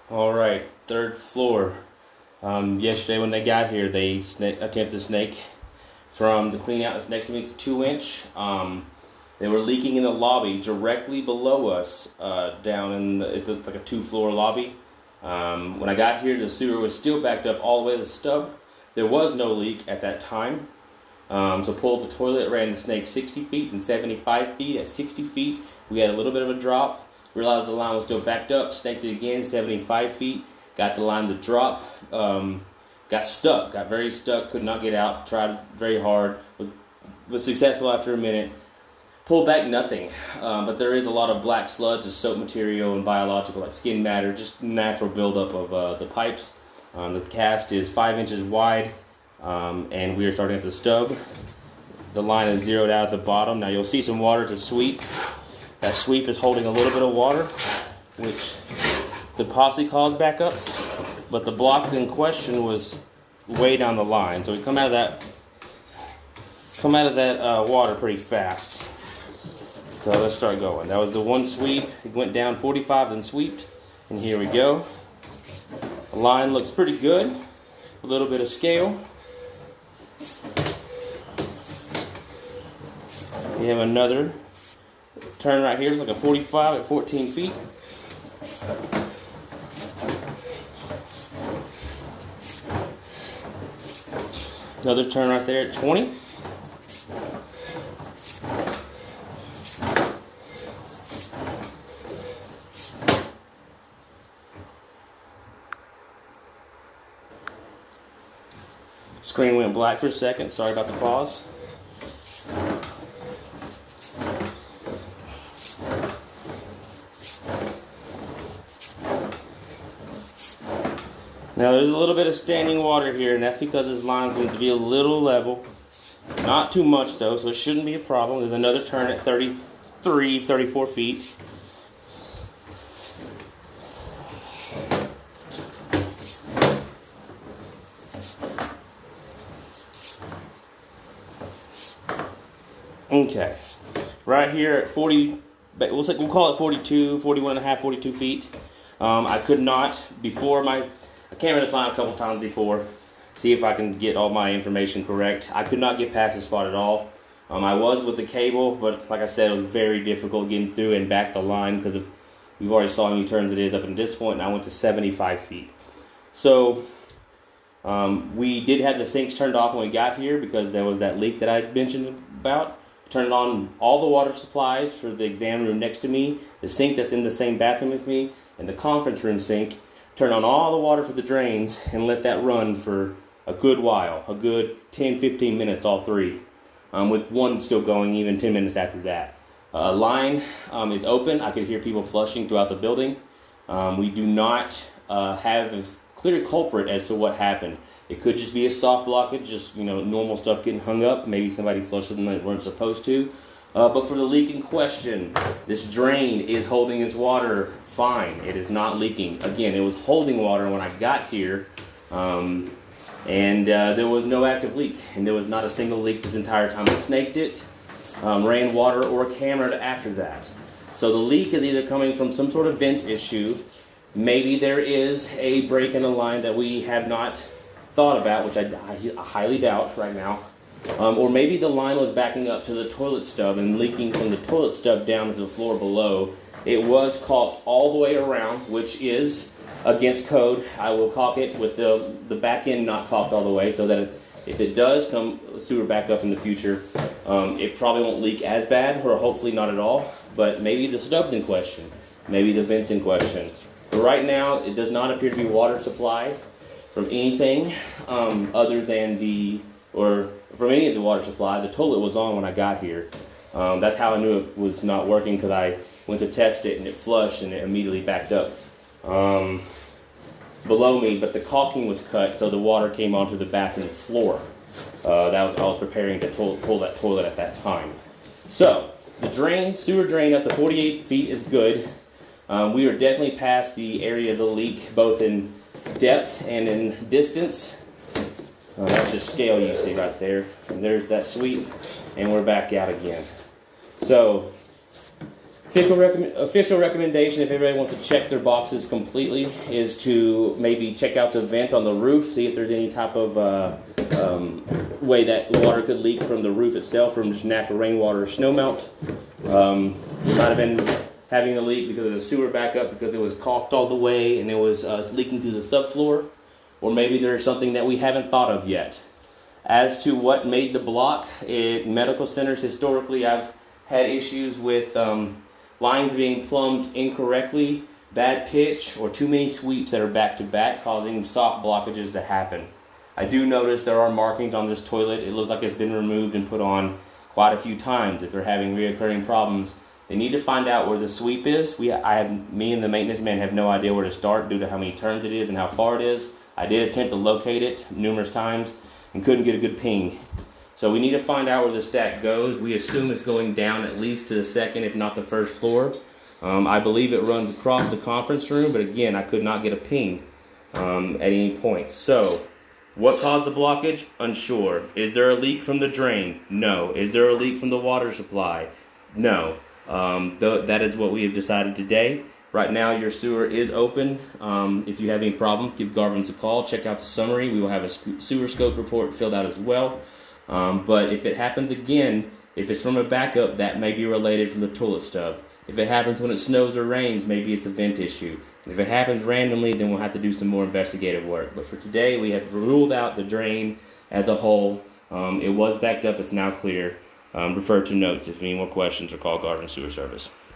All right, third floor. Yesterday when they got here, they attempted to snake from the clean out next to me. It's 2 inch. They were leaking in the lobby directly below us, down in it's like a 2-floor lobby. When I got here, the sewer was still backed up all the way to the stub. There was no leak at that time. So pulled the toilet, ran the snake 60 feet and 75 feet. At 60 feet, we had a little bit of a drop. Realized the line was still backed up, snaked it again, 75 feet. Got the line to drop. Got stuck, got very stuck, could not get out. Tried very hard, was successful after a minute. Pulled back nothing, but there is a lot of black sludge, soap material, and biological like skin matter, just natural buildup of the pipes. The cast is 5 inches wide, and we are starting at the stub. The line is zeroed out at the bottom. Now you'll see some water to sweep. That sweep is holding a little bit of water, which could possibly cause backups, but the block in question was way down the line, so we come out of that water pretty fast. So let's start going. That was the one sweep. It went down 45, then sweeped, and here we go. The line looks pretty good. A little bit of scale. We have another turn right here. It's like a 45 at 14 feet. Another turn right there at 20. Screen went black for a second. Sorry about the pause. Now there's a little bit of standing water here, and that's because this line's going to be a little level. Not too much though, so it shouldn't be a problem. There's another turn at 33, 34 feet. Okay, right here at 40, we'll call it 42, 41 and a half, 42 feet. I could not, I came in this line a couple times before, see if I can get all my information correct. I could not get past this spot at all. I was with the cable, but like I said, it was very difficult getting through and back the line because we've already saw how many turns it is up in this point, and I went to 75 feet. So we did have the sinks turned off when we got here because there was that leak that I mentioned about. Turned on all the water supplies for the exam room next to me, the sink that's in the same bathroom as me, and the conference room sink. Turned on all the water for the drains and let that run for a good while, a good 10-15 minutes, all three, with one still going even 10 minutes after that. Line is open. I could hear people flushing throughout the building. We do not have a clear culprit as to what happened. It could just be a soft blockage, just normal stuff getting hung up. Maybe somebody flushed them that weren't supposed to. But for the leak in question, this drain is holding its water fine. It is not leaking. Again, it was holding water when I got here, and there was no active leak, and there was not a single leak this entire time I snaked it. Ran water or camera after that. So the leak is either coming from some sort of vent issue. Maybe there is a break in a line that we have not thought about, which I highly doubt right now. Or maybe the line was backing up to the toilet stub and leaking from the toilet stub down to the floor below. It was caulked all the way around, which is against code. I will caulk it with the back end not caulked all the way, so that if it does come sewer back up in the future, it probably won't leak as bad, or hopefully not at all. But maybe the stub's in question, maybe the vent's in question. But right now, it does not appear to be water supply from anything other than from any of the water supply. The toilet was on when I got here. That's how I knew it was not working, because I went to test it and it flushed and it immediately backed up below me. But the caulking was cut, so the water came onto the bathroom floor. I was preparing to pull that toilet at that time. So the sewer drain up to 48 feet is good. We are definitely past the area of the leak, both in depth and in distance. That's just scale you see right there. And there's that sweep, and we're back out again. So Official recommendation, if everybody wants to check their boxes completely, is to maybe check out the vent on the roof, see if there's any type of way that water could leak from the roof itself, from just natural rainwater or snowmelt. Might have been having a leak because of the sewer backup, because it was caulked all the way and it was leaking through the subfloor, or maybe there's something that we haven't thought of yet. As to what made the block, at medical centers historically, I've had issues with lines being plumbed incorrectly, bad pitch, or too many sweeps that are back to back, causing soft blockages to happen. I do notice there are markings on this toilet. It looks like it's been removed and put on quite a few times. If they're having reoccurring problems, they need to find out where the sweep is. Me and the maintenance man have no idea where to start due to how many turns it is and how far it is. I did attempt to locate it numerous times and couldn't get a good ping. So we need to find out where the stack goes. We assume it's going down at least to the second, if not the first floor. I believe it runs across the conference room, but again, I could not get a ping at any point. So, what caused the blockage? Unsure. Is there a leak from the drain? No. Is there a leak from the water supply? No. That is what we have decided today. Right now, your sewer is open. If you have any problems, give Garvin's a call. Check out the summary. We will have a sewer scope report filled out as well. But if it happens again, if it's from a backup, that may be related from the toilet stub. If it happens when it snows or rains, maybe it's a vent issue. And if it happens randomly, then we'll have to do some more investigative work. But for today, we have ruled out the drain as a whole. It was backed up. It's now clear. Refer to notes if any more questions, or call Garvin Sewer Service.